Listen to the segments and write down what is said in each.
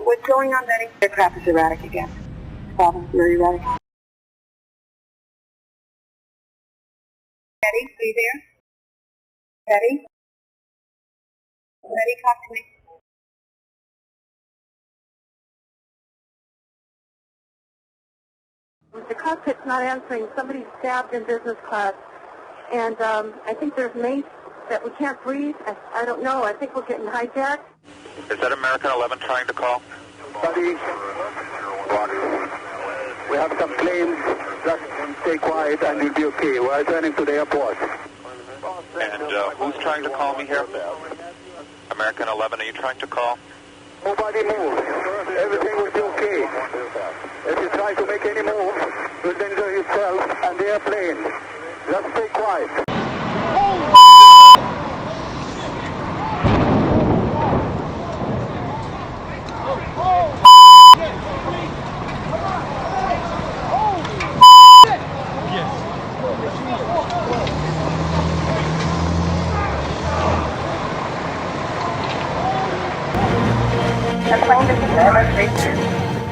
What's going on, Betty? Aircraft is erratic again. Problems very erratic. Betty, are you there? Betty? Betty, talk to me. The cockpit's not answering. Somebody's stabbed in business class. And I think there's mace that we can't breathe. I don't know. I think we're getting hijacked. Is that American 11 trying to call? Buddy, we have some planes. Just stay quiet and you'll be okay. We're returning to the airport. And who's trying to call me here? American 11, are you trying to call? Nobody move. Everything will be okay. If you try to make any move, you'll injure yourself and the airplane. Just stay quiet.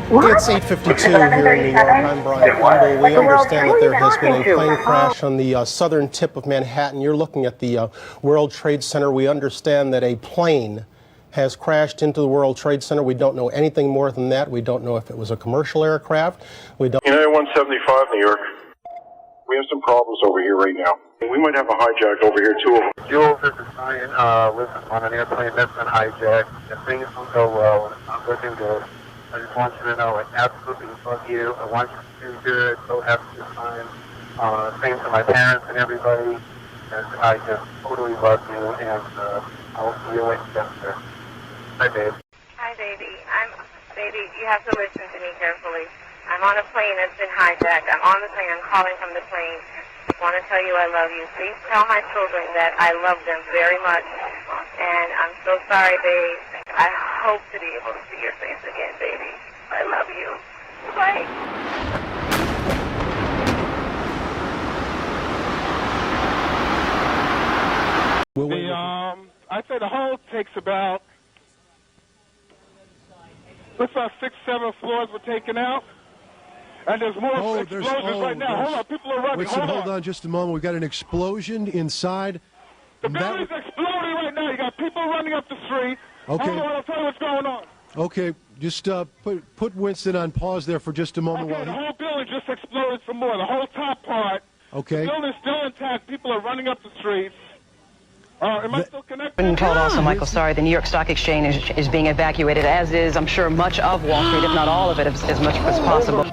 It's 8:52 here in New York. I'm Brian Humble. We understand that there has been a plane crash on the southern tip of Manhattan. You're looking at the World Trade Center. We understand that a plane has crashed into the World Trade Center. We don't know anything more than that. We don't know if it was a commercial aircraft. We don't. United 175, New York. We have some problems over here right now. We might have a hijack over here, too. Jules, this is Ryan. Lives on an airplane that's been hijacked. If things don't go well, it's not looking good. I just want you to know I absolutely love you. I want you to do good. So have a good time. Same to my parents and everybody. And I just totally love you. And I'll see you later. Hi, babe. Hi, baby. Baby, you have to listen to me carefully. I'm on a plane that's been hijacked. I'm on the plane. I'm calling from the plane. I want to tell you I love you. Please tell my children that I love them very much. And I'm so sorry, babe. I hope to be able to see your face again, baby. I love you. Bye. I'd say the whole takes about, looks like 6, 7 floors were taken out. And there's more explosions right now. Hold on, people are running. Hold on just a moment. We've got an explosion inside. The building's exploding right now. You got people running up the street. Okay. Hold on, I'll tell you what's going on. Okay, just put Winston on pause there for just a moment. Okay, the whole building just exploded some more. The whole top part. Okay. The building's still intact. People are running up the streets. Am I still connected? Been told also, Michael, sorry, the New York Stock Exchange is being evacuated, as is, I'm sure, much of Wall Street, if not all of it, as much as possible.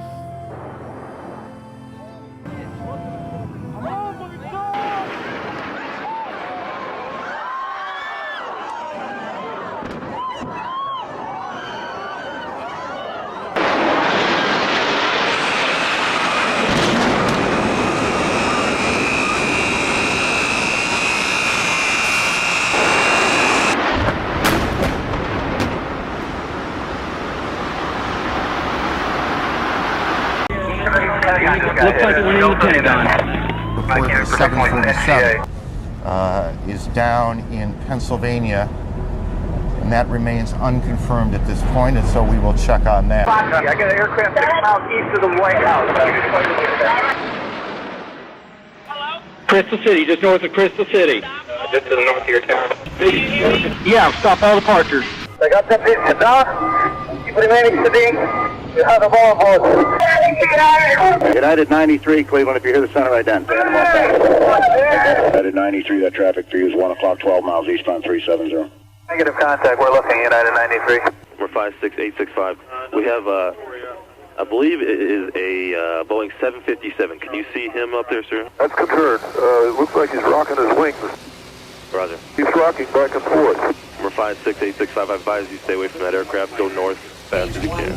Looks like it went in the Pentagon. Report 747 is down in Pennsylvania, and that remains unconfirmed at this point, and so we will check on that. I got an aircraft 6 miles east of the White House. Hello? Crystal City, just north of Crystal City. Just to the north of your town. Yeah, stop all departures. I got that business, huh? Keep remaining sitting. You have the ball, boss. United 93, Cleveland, if you hear the center identity. United 93, that traffic for you is 1 o'clock, 12 miles eastbound 370. Negative contact, we're looking United 93. We're 56865. We have, I believe it is a Boeing 757. Can you see him up there, sir? That's confirmed. It looks like he's rocking his wings. Roger. He's rocking back and forth. We're 56865. I advise you stay away from that aircraft. Go north fast as you can.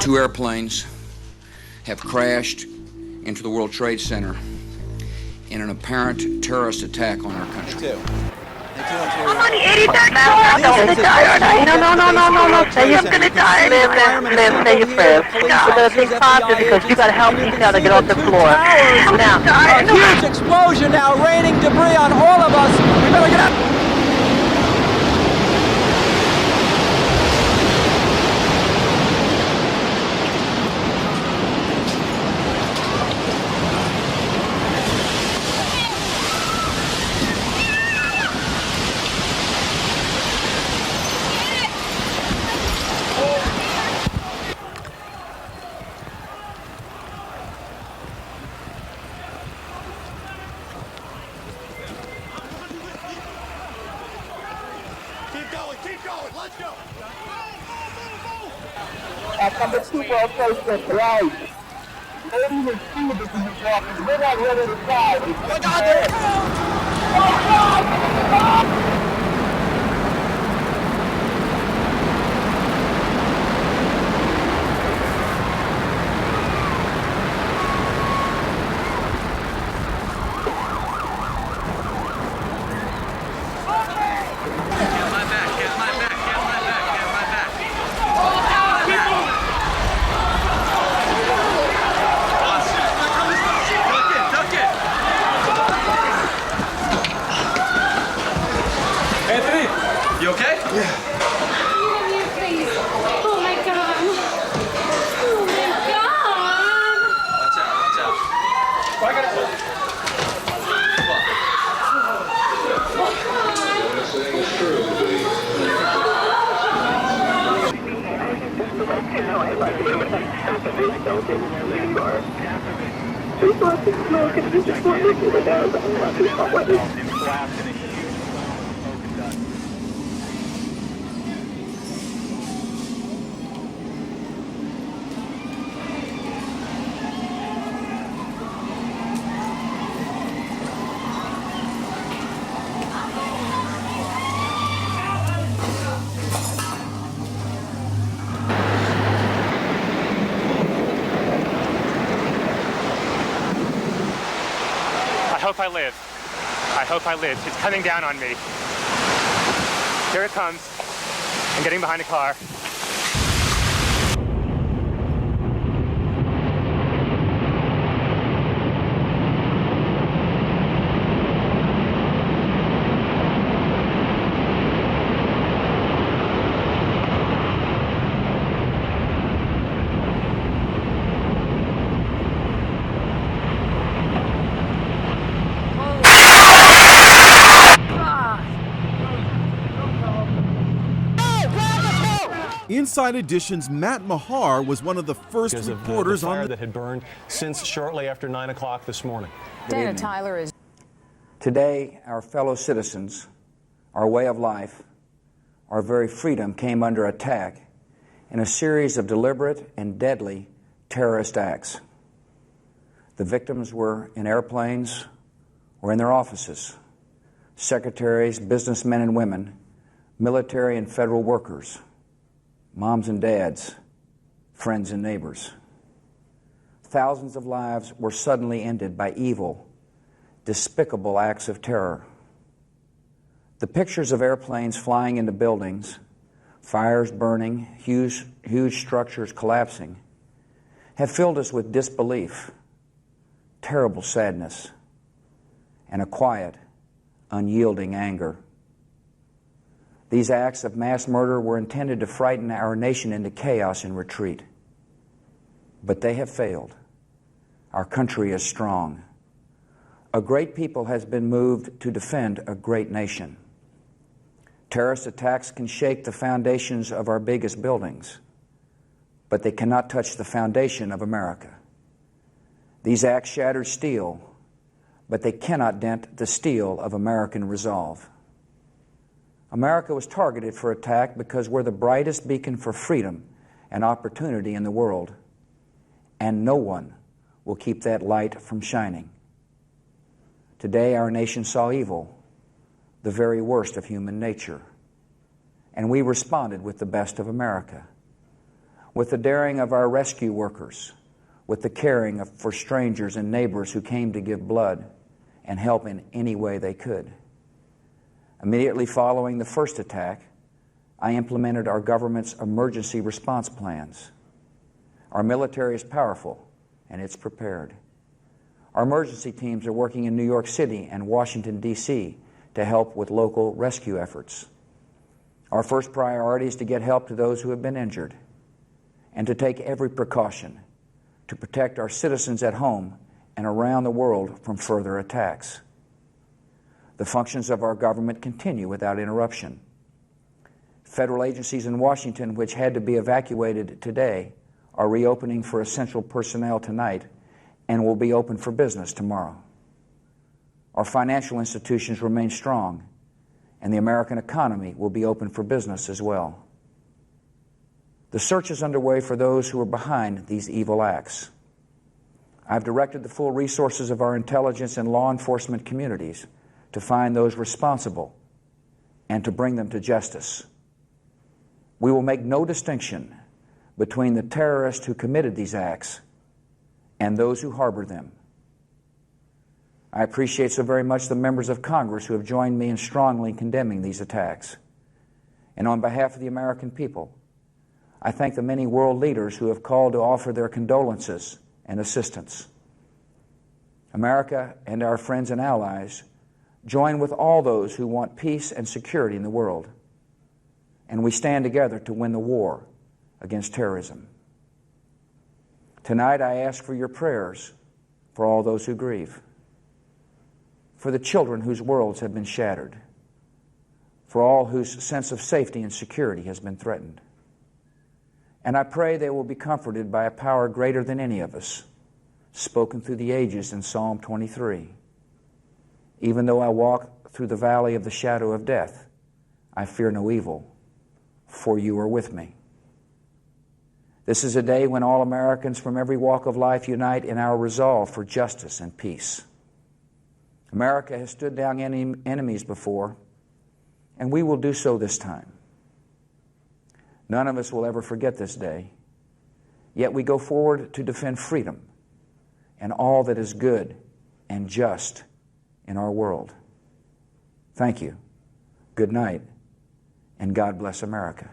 Two airplanes have crashed into the World Trade Center in an apparent terrorist attack on our country. I'm on the 83rd floor. I'm gonna die, aren't I? No. Say I'm gonna die. Liv, say your prayers. I'm gonna think positive because you gotta help me now to get off the floor. Now, A huge explosion now, raining debris on all of us. We better get out. At number 2 World Trade Center, right. Ladies and students in this office, we're not ready to die. Oh my God, there it goes! You okay? Yeah. Please. Oh my God. Oh my God. Watch out. I got it. I hope I live. It's coming down on me. Here it comes. I'm getting behind a car. Inside Edition's Matt Mahar was one of the first reporters the fire on that had burned since shortly after 9 o'clock this morning. Dana Tyler is. Today, our fellow citizens, our way of life, our very freedom came under attack in a series of deliberate and deadly terrorist acts. The victims were in airplanes or in their offices, secretaries, businessmen and women, military and federal workers, moms and dads, friends and neighbors. Thousands of lives were suddenly ended by evil, despicable acts of terror. The pictures of airplanes flying into buildings, fires burning, huge structures collapsing, have filled us with disbelief, terrible sadness, and a quiet, unyielding anger. These acts of mass murder were intended to frighten our nation into chaos and retreat. But they have failed. Our country is strong. A great people has been moved to defend a great nation. Terrorist attacks can shake the foundations of our biggest buildings, but they cannot touch the foundation of America. These acts shattered steel, but they cannot dent the steel of American resolve. America was targeted for attack because we're the brightest beacon for freedom and opportunity in the world, and no one will keep that light from shining. Today, our nation saw evil, the very worst of human nature, and we responded with the best of America, with the daring of our rescue workers, with the caring for strangers and neighbors who came to give blood and help in any way they could. Immediately following the first attack, I implemented our government's emergency response plans. Our military is powerful, and it's prepared. Our emergency teams are working in New York City and Washington, D.C. to help with local rescue efforts. Our first priority is to get help to those who have been injured and to take every precaution to protect our citizens at home and around the world from further attacks. The functions of our government continue without interruption. Federal agencies in Washington, which had to be evacuated today, are reopening for essential personnel tonight and will be open for business tomorrow. Our financial institutions remain strong, and the American economy will be open for business as well. The search is underway for those who are behind these evil acts. I've directed the full resources of our intelligence and law enforcement communities to find those responsible and to bring them to justice. We will make no distinction between the terrorists who committed these acts and those who harbor them. I appreciate so very much the members of Congress who have joined me in strongly condemning these attacks. And on behalf of the American people, I thank the many world leaders who have called to offer their condolences and assistance. America and our friends and allies join with all those who want peace and security in the world, and we stand together to win the war against terrorism. Tonight I ask for your prayers for all those who grieve, for the children whose worlds have been shattered, for all whose sense of safety and security has been threatened. And I pray they will be comforted by a power greater than any of us, spoken through the ages in Psalm 23. Even though I walk through the valley of the shadow of death, I fear no evil, for you are with me. This is a day when all Americans from every walk of life unite in our resolve for justice and peace. America has stood down enemies before, and we will do so this time. None of us will ever forget this day, yet we go forward to defend freedom and all that is good and just in our world. Thank you, good night, and God bless America.